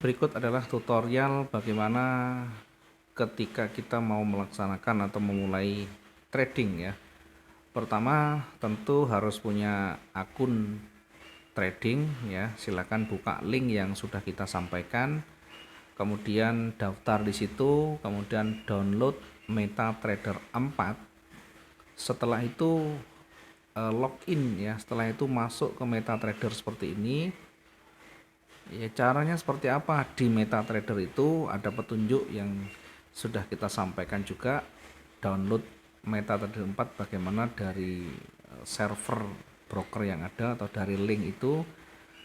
Berikut adalah tutorial bagaimana ketika kita mau melaksanakan atau memulai trading ya. Pertama, tentu harus punya akun trading ya. Silakan buka link yang sudah kita sampaikan. Kemudian daftar di situ, kemudian download MetaTrader 4. Setelah itu login ya. Setelah itu masuk ke MetaTrader seperti ini. Ya, caranya seperti apa? Di MetaTrader itu ada petunjuk yang sudah kita sampaikan juga. Download MetaTrader 4 bagaimana dari server broker yang ada atau dari link itu.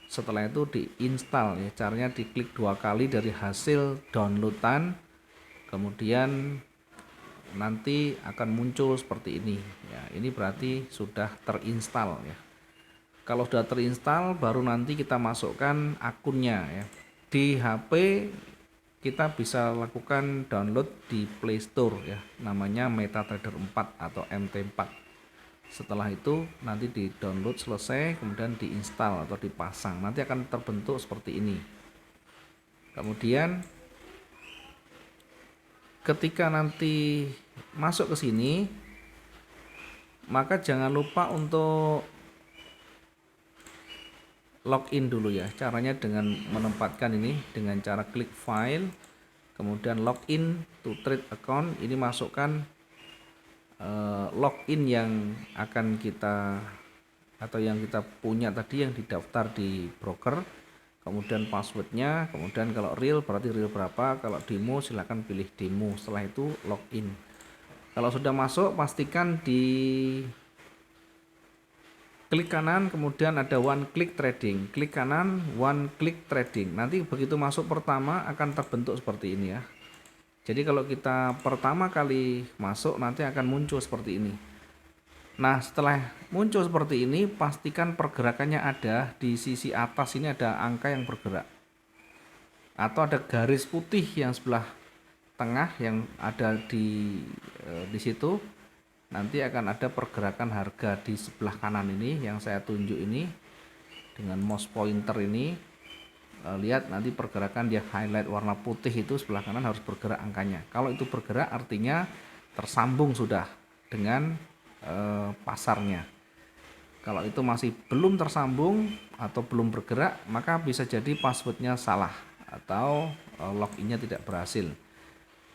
Setelah itu diinstal ya. Caranya diklik 2 kali dari hasil downloadan. Kemudian nanti akan muncul seperti ini. Ya, ini berarti sudah terinstal ya. Kalau sudah terinstal baru nanti kita masukkan akunnya ya. Di HP kita bisa lakukan download di Play Store ya. Namanya MetaTrader 4 atau MT4. Setelah itu nanti di-download selesai, kemudian diinstal atau dipasang. Nanti akan terbentuk seperti ini. Kemudian ketika nanti masuk ke sini, maka jangan lupa untuk login dulu ya. Caranya dengan menempatkan ini dengan cara klik file, kemudian login to trade account. Ini masukkan login yang akan kita atau yang kita punya tadi yang didaftar di broker, kemudian passwordnya, kemudian kalau real berarti real berapa, kalau demo silahkan pilih demo. Setelah itu login. Kalau sudah masuk pastikan di klik kanan, kemudian ada one click trading. Klik kanan, one click trading. Nanti begitu masuk pertama akan terbentuk seperti ini ya. Jadi kalau kita pertama kali masuk nanti akan muncul seperti ini. Nah, setelah muncul seperti ini, pastikan pergerakannya ada di sisi atas ini ada angka yang bergerak. Atau ada garis putih yang sebelah tengah yang ada di situ. Nanti akan ada pergerakan harga di sebelah kanan ini yang saya tunjuk ini dengan mouse pointer ini. Lihat nanti pergerakan dia highlight warna putih itu sebelah kanan harus bergerak angkanya. Kalau itu bergerak artinya tersambung sudah dengan pasarnya. Kalau itu masih belum tersambung atau belum bergerak, maka bisa jadi passwordnya salah atau loginnya tidak berhasil.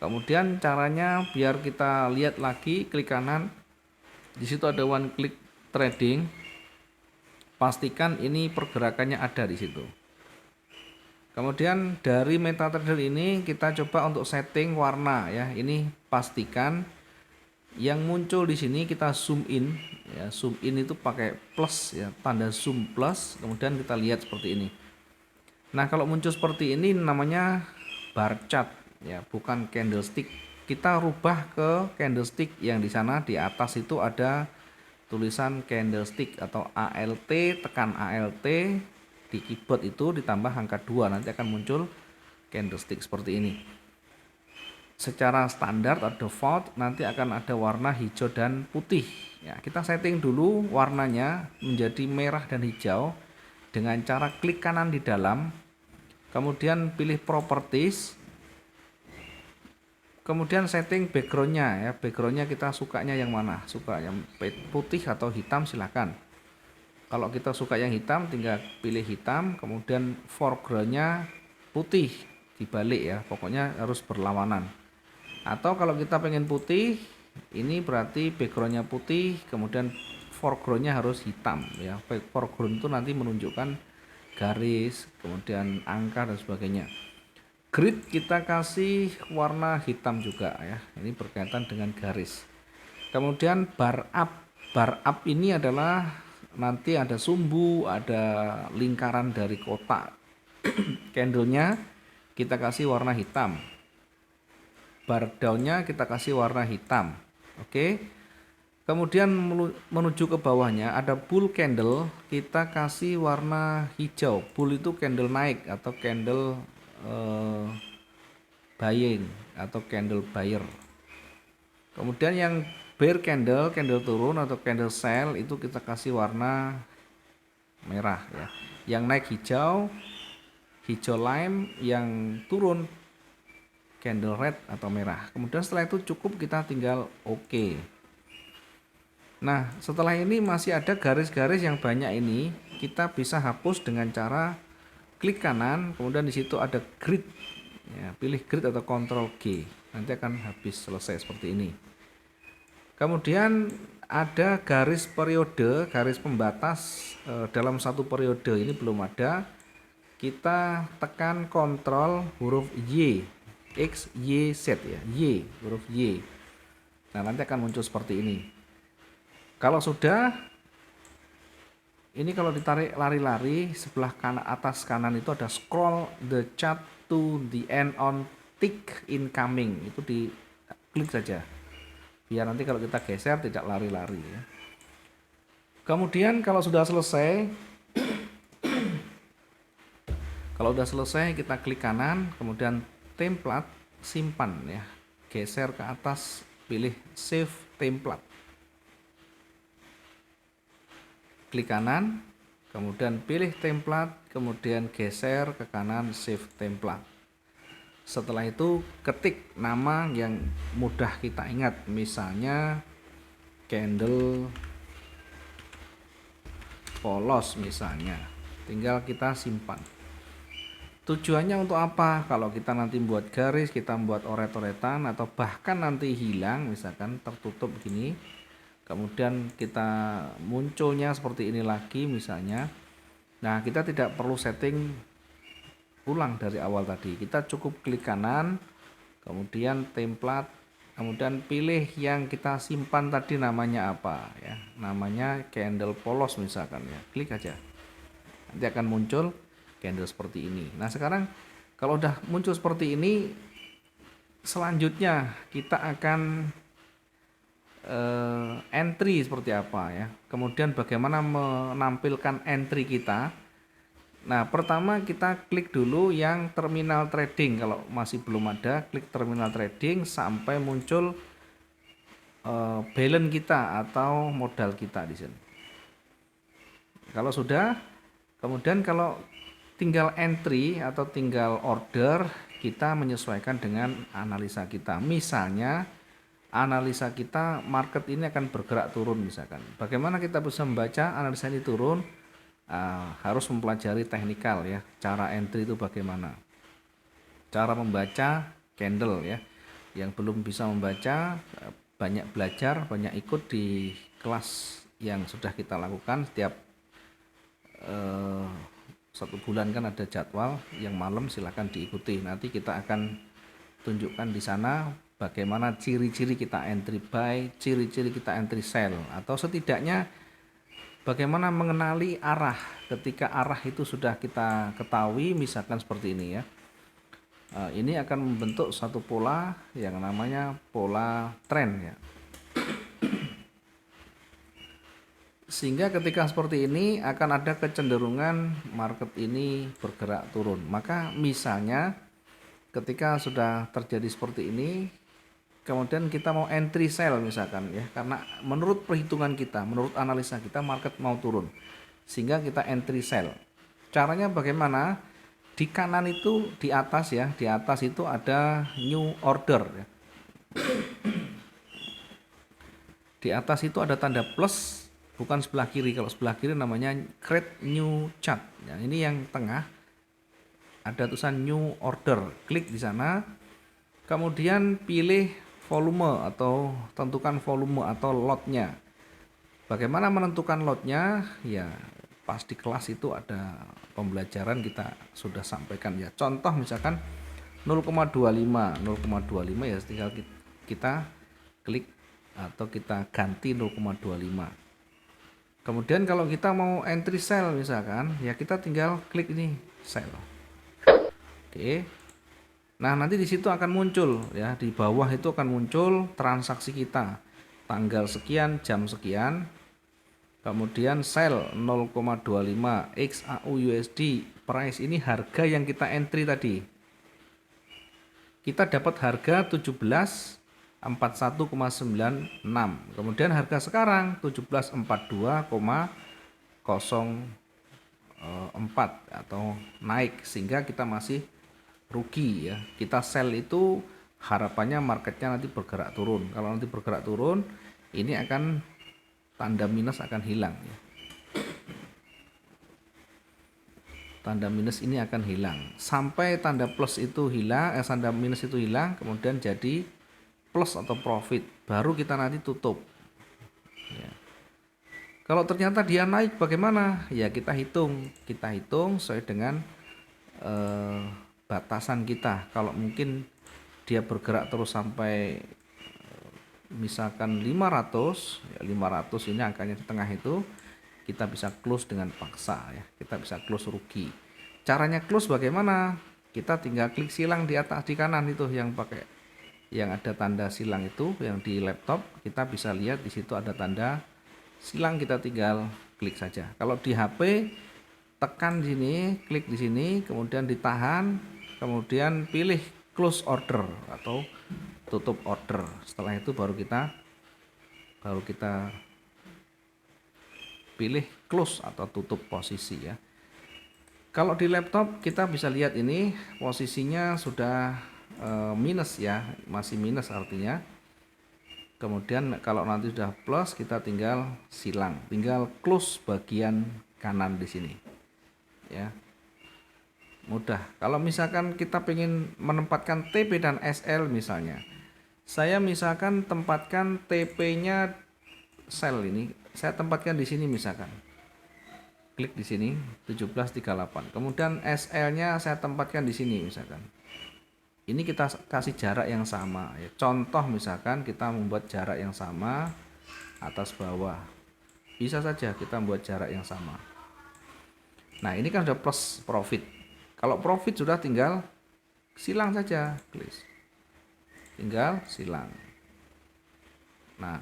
Kemudian caranya biar kita lihat lagi, klik kanan. Di situ ada one click trading. Pastikan ini pergerakannya ada di situ. Kemudian dari MetaTrader ini kita coba untuk setting warna ya. Ini pastikan yang muncul di sini kita zoom in ya. Zoom in itu pakai plus ya, tanda zoom plus. Kemudian kita lihat seperti ini. Nah, kalau muncul seperti ini namanya bar chart ya, bukan candlestick. Kita rubah ke candlestick yang di sana di atas itu ada tulisan candlestick atau ALT, tekan ALT di keyboard itu ditambah angka 2 nanti akan muncul candlestick seperti ini. Secara standar atau default nanti akan ada warna hijau dan putih. Ya, kita setting dulu warnanya menjadi merah dan hijau dengan cara klik kanan di dalam, kemudian pilih properties, kemudian setting backgroundnya ya. Backgroundnya kita sukanya yang mana? Suka yang putih atau hitam silahkan. Kalau kita suka yang hitam tinggal pilih hitam, kemudian foregroundnya putih dibalik ya, pokoknya harus berlawanan. Atau kalau kita pengen putih, ini berarti backgroundnya putih, kemudian foregroundnya harus hitam ya. Foreground itu nanti menunjukkan garis, kemudian angka dan sebagainya. Grid kita kasih warna hitam juga ya, ini berkaitan dengan garis. Kemudian bar up ini adalah nanti ada sumbu, ada lingkaran dari kotak candlenya kita kasih warna hitam, bar downnya kita kasih warna hitam. Oke, kemudian menuju ke bawahnya ada bull candle, kita kasih warna hijau. Bull itu candle naik atau candle buying atau candle buyer. Kemudian yang bear candle, candle turun atau candle sell itu kita kasih warna merah ya. Yang naik hijau, hijau lime, yang turun candle red atau merah. Kemudian setelah itu cukup kita tinggal oke. Nah, setelah ini masih ada garis-garis yang banyak ini, kita bisa hapus dengan cara klik kanan, kemudian di situ ada grid. Ya, pilih grid atau Ctrl G. Nanti akan habis selesai seperti ini. Kemudian ada garis periode, garis pembatas dalam satu periode ini belum ada. Kita tekan Ctrl huruf Y, X, Y, Z ya, Y, huruf Y. Nah, nanti akan muncul seperti ini. Kalau sudah, ini kalau ditarik lari-lari, sebelah kanan atas kanan itu ada scroll the chart to the end on tick incoming. Itu diklik saja. Biar nanti kalau kita geser tidak lari-lari ya. Kemudian kalau sudah selesai, kita klik kanan, kemudian template, simpan ya. Geser ke atas, pilih save template. Klik kanan, kemudian pilih template, kemudian geser ke kanan save template. Setelah itu ketik nama yang mudah kita ingat, misalnya candle polos misalnya. Tinggal kita simpan. Tujuannya untuk apa? Kalau kita nanti buat garis, kita buat oret-oretan, atau bahkan nanti hilang, misalkan tertutup gini, kemudian kita munculnya seperti ini lagi misalnya. Nah, kita tidak perlu setting ulang dari awal tadi. Kita cukup klik kanan, kemudian template, kemudian pilih yang kita simpan tadi namanya apa ya. Namanya candle polos misalkan ya. Klik aja. Nanti akan muncul candle seperti ini. Nah, sekarang kalau udah muncul seperti ini, selanjutnya kita akan entry seperti apa ya. Kemudian bagaimana menampilkan entry kita. Nah, pertama kita klik dulu yang terminal trading. Kalau masih belum ada, klik terminal trading sampai muncul balance kita atau modal kita di sini. Kalau sudah, kemudian kalau tinggal entry atau tinggal order, kita menyesuaikan dengan analisa kita. Misalnya analisa kita market ini akan bergerak turun misalkan. Bagaimana kita bisa membaca analisa ini turun? Harus mempelajari teknikal ya. Cara entry itu bagaimana? Cara membaca candle ya. Yang belum bisa membaca, banyak belajar, banyak ikut di kelas yang sudah kita lakukan setiap 1 bulan kan ada jadwal yang malam, silahkan diikuti. Nanti kita akan tunjukkan di sana bagaimana ciri-ciri kita entry buy, ciri-ciri kita entry sell, atau setidaknya bagaimana mengenali arah. Ketika arah itu sudah kita ketahui, misalkan seperti ini ya. Ini akan membentuk satu pola yang namanya pola trend ya. Sehingga ketika seperti ini akan ada kecenderungan market ini bergerak turun. Maka misalnya ketika sudah terjadi seperti ini, kemudian kita mau entry sell misalkan ya, karena menurut perhitungan kita, menurut analisa kita market mau turun, sehingga kita entry sell. Caranya bagaimana? Di kanan itu, di atas ya, di atas itu ada new order ya. Di atas itu ada tanda plus, bukan sebelah kiri. Kalau sebelah kiri namanya create new chart ya. Ini yang tengah ada tulisan new order, klik di sana, kemudian pilih volume atau tentukan volume atau lotnya. Bagaimana menentukan lotnya? Ya pas di kelas itu ada pembelajaran, kita sudah sampaikan ya. Contoh misalkan 0,25 ya, tinggal kita klik atau kita ganti 0,25. Kemudian kalau kita mau entry sell misalkan ya, kita tinggal klik ini sell. Oke. Nah, nanti di situ akan muncul ya, di bawah itu akan muncul transaksi kita. Tanggal sekian, jam sekian. Kemudian sell 0,25 XAU USD. Price ini harga yang kita entry tadi. Kita dapat harga 1741,96. Kemudian harga sekarang 1742,0 4 atau naik, sehingga kita masih rugi ya. Kita sell itu harapannya marketnya nanti bergerak turun. Kalau nanti bergerak turun, ini akan tanda minus akan hilang ya. Tanda minus ini akan hilang sampai tanda plus itu hilang, tanda minus itu hilang, kemudian jadi plus atau profit, baru kita nanti tutup ya. Kalau ternyata dia naik bagaimana? Ya kita hitung sesuai dengan batasan kita. Kalau mungkin dia bergerak terus sampai misalkan 500, ya 500 ini angkanya di tengah itu, kita bisa close dengan paksa ya, kita bisa close rugi. Caranya close bagaimana? Kita tinggal klik silang di atas di kanan itu, yang pakai yang ada tanda silang itu, yang di laptop kita bisa lihat di situ ada tanda silang, kita tinggal klik saja. Kalau di HP tekan sini, klik di sini, kemudian ditahan, kemudian pilih close order atau tutup order. Setelah itu baru kita pilih close atau tutup posisi ya. Kalau di laptop kita bisa lihat ini posisinya sudah minus ya, masih minus artinya. Kemudian kalau nanti sudah plus, kita tinggal silang, tinggal close bagian kanan di sini ya, mudah. Kalau misalkan kita ingin menempatkan TP dan SL, misalnya saya misalkan tempatkan TP-nya sell ini, saya tempatkan di sini, misalkan klik di sini 1738, kemudian SL-nya saya tempatkan di sini, misalkan ini kita kasih jarak yang sama ya. Contoh misalkan kita membuat jarak yang sama atas bawah, bisa saja kita membuat jarak yang sama. Nah ini kan sudah plus profit. Kalau profit sudah tinggal silang saja, please, tinggal silang. Nah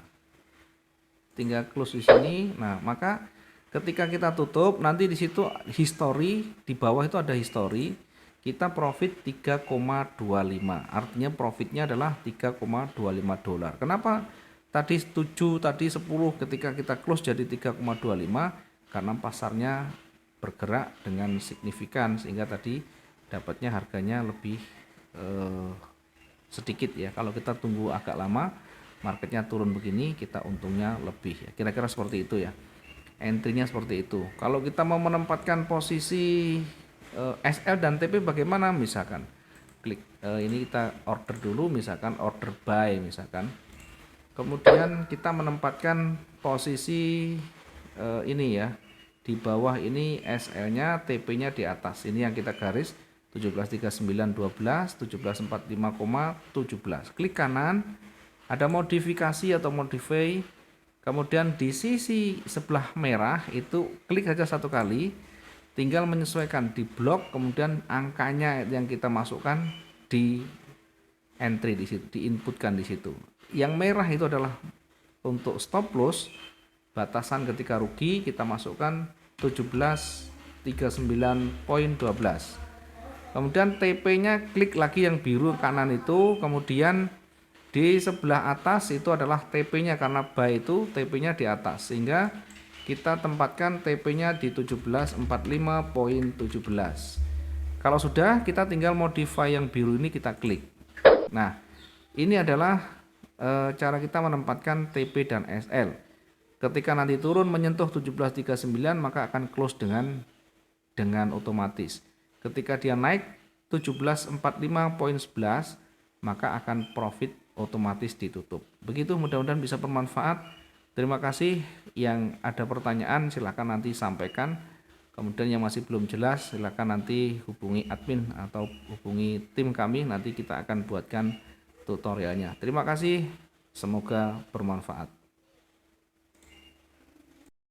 tinggal close di sini. Nah maka ketika kita tutup, nanti di situ history, di bawah itu ada history, kita profit 3,25, artinya profitnya adalah 3,25 dolar. Kenapa tadi 7, tadi 10, ketika kita close jadi 3,25? Karena pasarnya bergerak dengan signifikan, sehingga tadi dapatnya harganya lebih sedikit ya. Kalau kita tunggu agak lama, marketnya turun begini, kita untungnya lebih ya. Kira-kira seperti itu ya, entry-nya seperti itu. Kalau kita mau menempatkan posisi SL dan TP bagaimana? Misalkan klik ini, kita order dulu, misalkan order buy misalkan, kemudian kita menempatkan posisi ini ya, di bawah ini SL-nya, TP-nya di atas. Ini yang kita garis 173912, 1745,17. Klik kanan, ada modifikasi atau modify, kemudian di sisi sebelah merah itu klik saja satu kali, tinggal menyesuaikan di blok, kemudian angkanya yang kita masukkan di entry di situ, diinputkan di situ. Yang merah itu adalah untuk stop loss, batasan ketika rugi, kita masukkan 1739.12. Kemudian TP-nya klik lagi yang biru kanan itu, kemudian di sebelah atas itu adalah TP-nya, karena buy itu TP-nya di atas, sehingga kita tempatkan TP-nya di 1745.17. Kalau sudah, kita tinggal modify yang biru ini, kita klik. Nah, ini adalah cara kita menempatkan TP dan SL. Ketika nanti turun menyentuh 1739, maka akan close dengan otomatis. Ketika dia naik 1745.11, maka akan profit otomatis ditutup. Begitu, mudah-mudahan bisa bermanfaat. Terima kasih. Yang ada pertanyaan silakan nanti sampaikan. Kemudian yang masih belum jelas silakan nanti hubungi admin atau hubungi tim kami, nanti kita akan buatkan tutorialnya. Terima kasih, semoga bermanfaat.